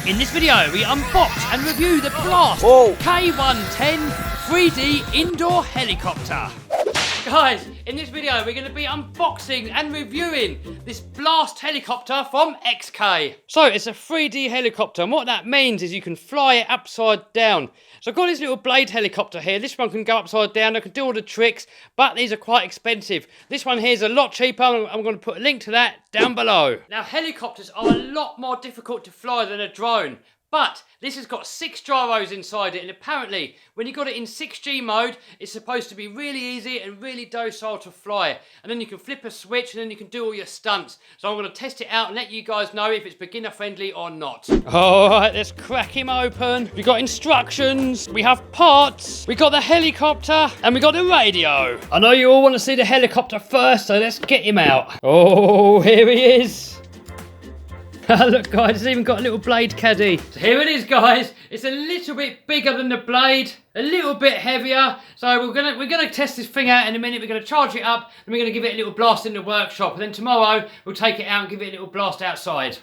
In this video, we unbox and review the Blast K110 3D indoor helicopter. Guys, in this video, we're going to be unboxing and reviewing this Blast helicopter from XK. So, it's a 3D helicopter, and what that means is you can fly it upside down. So I've got this little blade helicopter here. This one can go upside down. I can do all the tricks, but these are quite expensive. This one here is a lot cheaper. I'm going to put a link to that down below. Now, helicopters are a lot more difficult to fly than a drone. But this has got 6 gyros inside it, and apparently when you got it in 6G mode, it's supposed to be really easy and really docile to fly. And then you can flip a switch and then you can do all your stunts. So I'm going to test it out and let you guys know if it's beginner friendly or not. Alright, let's crack him open. We got instructions, we have parts, we got the helicopter, and we got the radio. I know you all want to see the helicopter first, so let's get him out. Oh, here he is. Look guys, it's even got a little blade caddy. So here it is guys. It's a little bit bigger than the blade, a little bit heavier. So we're gonna test this thing out in a minute. We're gonna charge it up and we're gonna give it a little blast in the workshop. And then tomorrow we'll take it out and give it a little blast outside.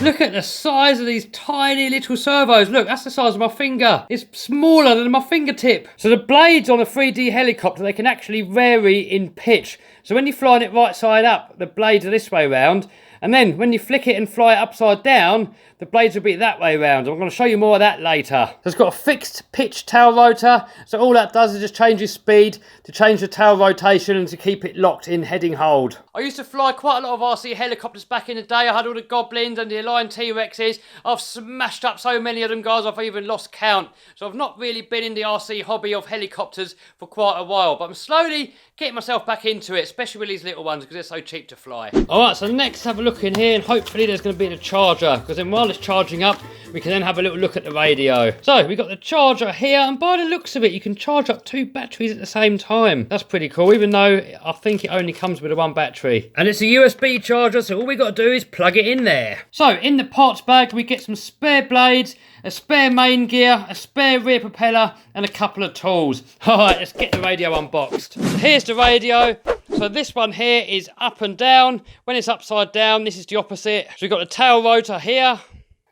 Look at the size of these tiny little servos. Look, that's the size of my finger. It's smaller than my fingertip. So the blades on a 3D helicopter, they can actually vary in pitch. So when you're flying it right side up, the blades are this way round. And then when you flick it and fly it upside down, the blades will be that way round. I'm going to show you more of that later. So it's got a fixed pitch tail rotor. So all that does is just changes speed to change the tail rotation and to keep it locked in heading hold. I used to fly quite a lot of RC helicopters back in the day. I had all the Goblins and the Align T-Rexes. I've smashed up so many of them, guys, I've even lost count. So I've not really been in the RC hobby of helicopters for quite a while. But I'm slowly getting myself back into it, especially with these little ones because they're so cheap to fly. Alright, so next have a look in here and hopefully there's going to be the charger, because then while it's charging up we can then have a little look at the radio. So we got the charger here, and by the looks of it you can charge up 2 batteries at the same time. That's pretty cool, even though I think it only comes with a 1 battery. And it's a USB charger, so all we got to do is plug it in there. So in the parts bag we get some spare blades, a spare main gear, a spare rear propeller and a couple of tools. Alright, let's get the radio unboxed. So here's the radio. So this one here is up and down. When it's upside down, this is the opposite. So we've got the tail rotor here,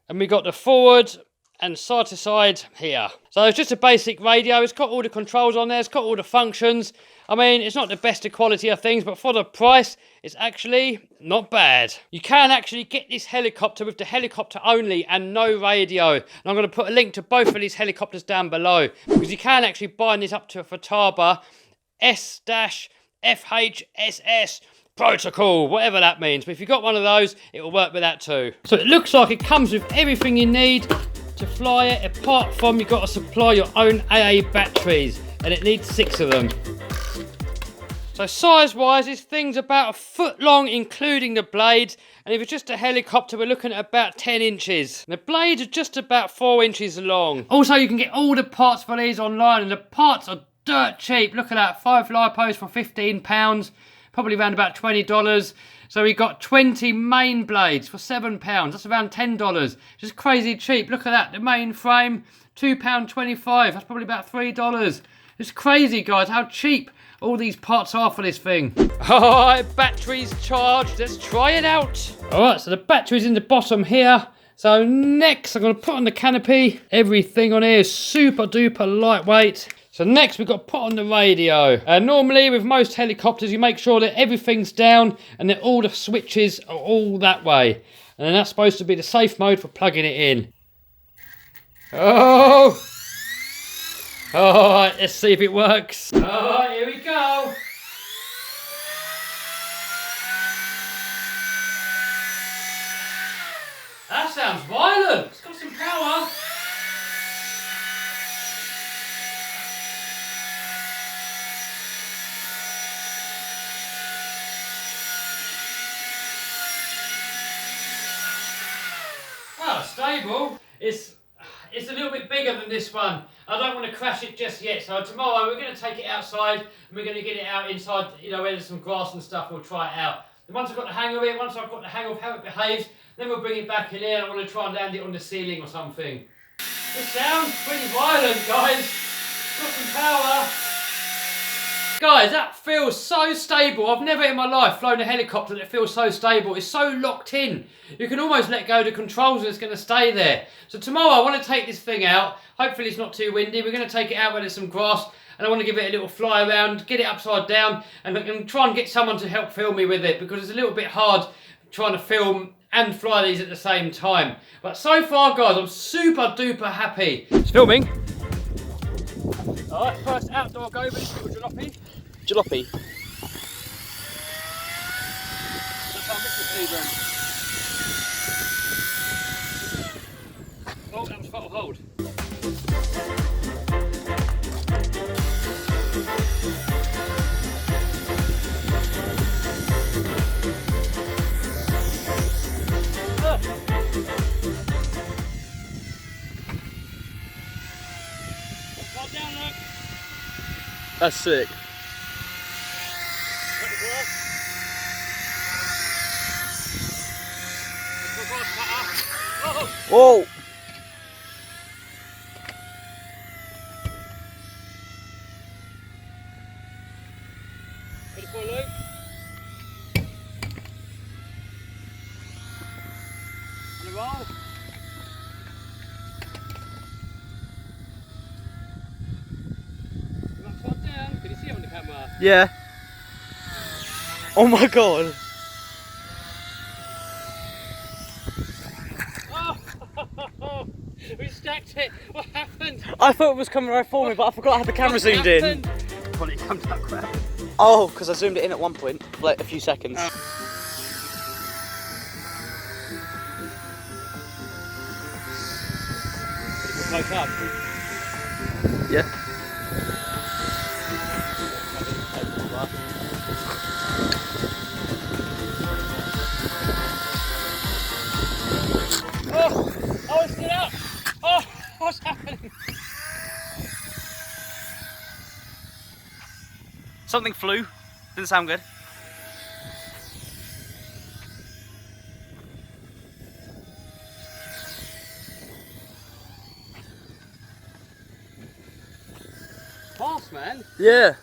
and we've got the forward and side to side here. So it's just a basic radio. It's got all the controls on there. It's got all the functions. I mean, it's not the best of quality of things, but for the price, it's actually not bad. You can actually get this helicopter with the helicopter only and no radio. And I'm going to put a link to both of these helicopters down below, because you can actually bind this up to a Futaba S-FHSS protocol, whatever that means. But if you've got one of those, it will work with that too. So it looks like it comes with everything you need to fly it, apart from you've got to supply your own AA batteries, and it needs 6 of them. So size-wise, this thing's about 1 foot long, including the blades. And if it's just a helicopter, we're looking at about 10 inches. The blades are just about 4 inches long. Also, you can get all the parts for these online, and the parts are dirt cheap. Look at that, 5 lipos for £15, probably around about $20. So we got 20 main blades for £7. That's around $10. Just crazy cheap. Look at that, the main frame, £2.25. That's probably about $3. It's crazy, guys, how cheap all these parts are for this thing. Alright, batteries charged. Let's try it out. Alright, so the battery's in the bottom here. So next, I'm going to put on the canopy. Everything on here is super duper lightweight. So next we've got to put on the radio. Normally with most helicopters you make sure that everything's down and that all the switches are all that way. And then that's supposed to be the safe mode for plugging it in. Oh! Alright, let's see if it works. Alright, here we go. That sounds violent. It's got some power. Stable. It's a little bit bigger than this one. I don't want to crash it just yet, so tomorrow we're going to take it outside and we're going to get it out inside, you know, where there's some grass and stuff. We'll try it out. And once I've got the hang of it, once I've got the hang of how it behaves, then we'll bring it back in here and I want to try and land it on the ceiling or something. It sounds pretty violent, guys. Got some power. Guys, that feels so stable. I've never in my life flown a helicopter that feels so stable. It's so locked in. You can almost let go of the controls and it's going to stay there. So tomorrow I want to take this thing out. Hopefully it's not too windy. We're going to take it out where there's some grass and I want to give it a little fly around, get it upside down and try and get someone to help film me with it because it's a little bit hard trying to film and fly these at the same time. But so far, guys, I'm super duper happy. It's filming. Alright, first outdoor go with this little jalopy. Jalopy. That's our missing season. Oh, that was throttle hold. Down, look. That's sick. Whoa! Ready for a loop? And a roll. Upside down. Can you see it on the camera? Yeah. Oh my god. Oh, we stacked it. What happened? I thought it was coming right for me, but I forgot I had the camera zoomed in. Well, it comes out crap. Oh, because I zoomed it in at one point, for like a few seconds. Close up. Yeah. Oh, it's still up. Oh, what's happening? Something flew. Didn't sound good. Fast, man. Yeah.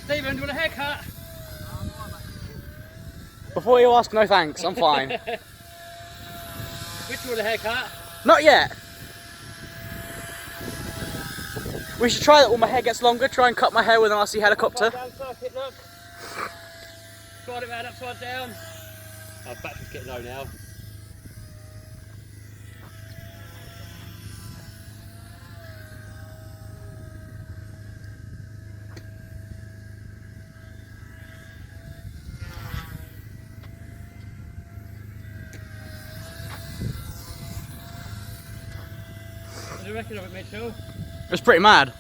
Stephen, do you want a haircut? Before you ask, no thanks, I'm fine. Which one a haircut? Not yet. We should try that when my hair gets longer, try and cut my hair with an RC helicopter. Down circuit, look. Slide it round upside down. Oh, battery's getting low now. What do you reckon of it, Mitchell? It was pretty mad.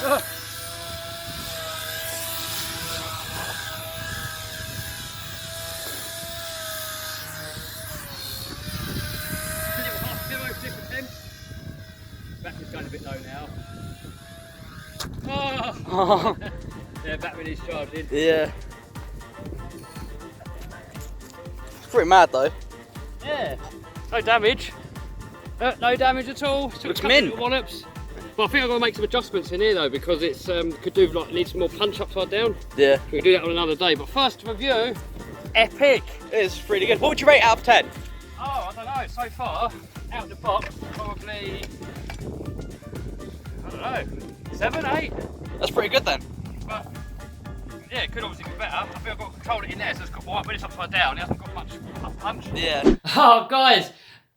Ugh. Battery's going a bit low now. Oh! Yeah, battery needs charging. Yeah. It's pretty mad though. Yeah. No damage. No damage at all. Still Looks a couple mint. little wallops. Well, I think I've got to make some adjustments in here though because it's could do like need some more punch upside down. Yeah. We can do that on another day. But first review, epic. It's pretty good. What would you rate out of 10? Oh, I don't know. So far, out the box, probably I don't know, 7, 8. That's pretty good then. But yeah, it could obviously be better. I think I've got to control it in there, so it's got when it's upside down, it hasn't got much punch. Yeah. Oh, guys.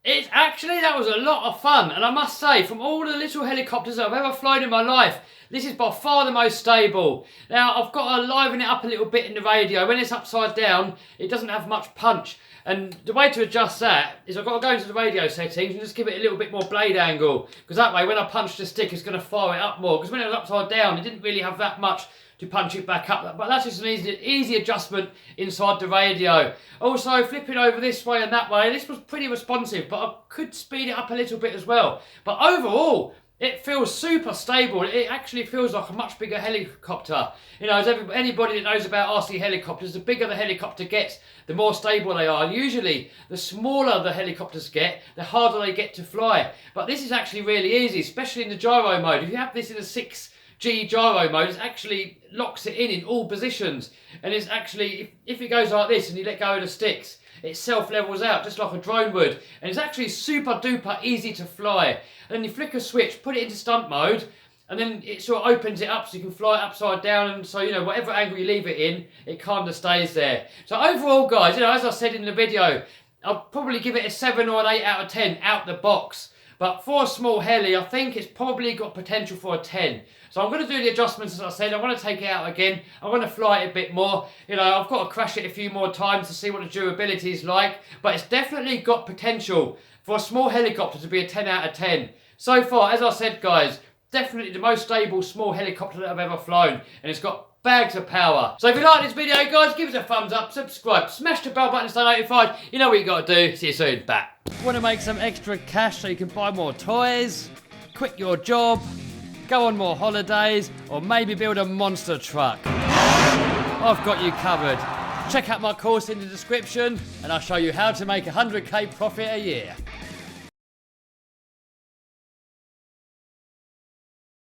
It's actually, that was a lot of fun, and I must say, from all the little helicopters that I've ever flown in my life, This is by far the most stable. Now, I've got to liven it up a little bit in the radio. When it's upside down, it doesn't have much punch. And the way to adjust that is I've got to go into the radio settings and just give it a little bit more blade angle. Because that way, when I punch the stick, it's going to fire it up more. Because when it was upside down, it didn't really have that much to punch it back up. But that's just an easy adjustment inside the radio. Also, flipping over this way and that way, this was pretty responsive, but I could speed it up a little bit as well. But overall, it feels super stable. It actually feels like a much bigger helicopter. You know, as anybody that knows about RC helicopters, the bigger the helicopter gets, the more stable they are. Usually, the smaller the helicopters get, the harder they get to fly. But this is actually really easy, especially in the gyro mode. If you have this in a 6G gyro mode, it actually locks it in all positions. And it's actually, if it goes like this and you let go of the sticks, it self-levels out just like a drone would. And it's actually super duper easy to fly. And then you flick a switch, put it into stunt mode, and then it sort of opens it up so you can fly it upside down. And so, you know, whatever angle you leave it in, it kind of stays there. So overall, guys, you know, as I said in the video, I'll probably give it a 7 or an 8 out of 10 out the box. But for a small heli, I think it's probably got potential for a 10. So I'm going to do the adjustments, as I said. I'm going to take it out again. I'm going to fly it a bit more. You know, I've got to crash it a few more times to see what the durability is like. But it's definitely got potential for a small helicopter to be a 10 out of 10. So far, as I said, guys, definitely the most stable small helicopter that I've ever flown. And it's got bags of power. So if you like this video, guys, give us a thumbs up, subscribe, smash the bell button to stay notified. You know what you got to do. See you soon. Bye. Want to make some extra cash so you can buy more toys, quit your job, go on more holidays, or maybe build a monster truck? I've got you covered. Check out my course in the description and I'll show you how to make 100k profit a year.